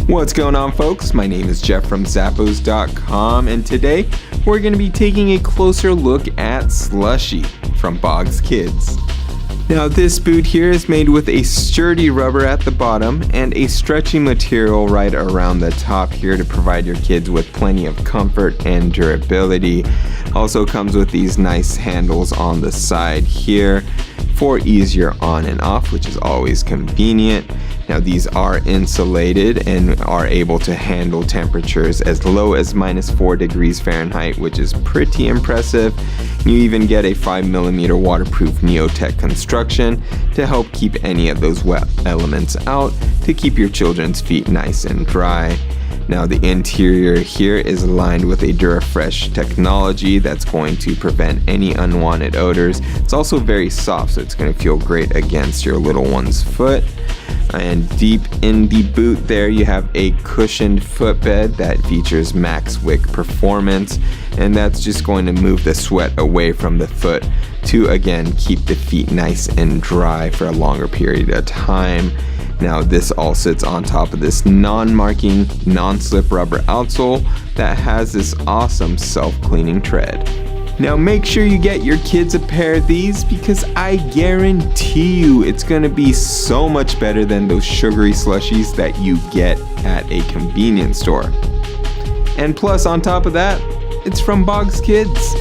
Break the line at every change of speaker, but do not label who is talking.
What's going on, folks? My name is Jeff from Zappos.com, and today we're going to be taking a closer look at Slushie from Bogs Kids. Now, this boot here is made with a sturdy rubber at the bottom and a stretchy material right around the top here to provide your kids with plenty of comfort and durability. Also comes with these nice handles on the side here for easier on and off, which is always convenient. Now, these are insulated and are able to handle temperatures as low as -4 degrees Fahrenheit, which is pretty impressive. You even get a 5mm waterproof Neo-Tech construction to help keep any of those wet elements out to keep your children's feet nice and dry. Now, the interior here is lined with a DuraFresh technology that's going to prevent any unwanted odors. It's also very soft, so it's going to feel great against your little one's foot. And deep in the boot there, you have a cushioned footbed that features MaxWick performance, and that's just going to move the sweat away from the foot to, again, keep the feet nice and dry for a longer period of time. Now, this all sits on top of this non-marking, non-slip rubber outsole that has this awesome self-cleaning tread. Now, make sure you get your kids a pair of these because I guarantee you it's going to be so much better than those sugary slushies that you get at a convenience store. And plus, on top of that, it's from Bogs Kids.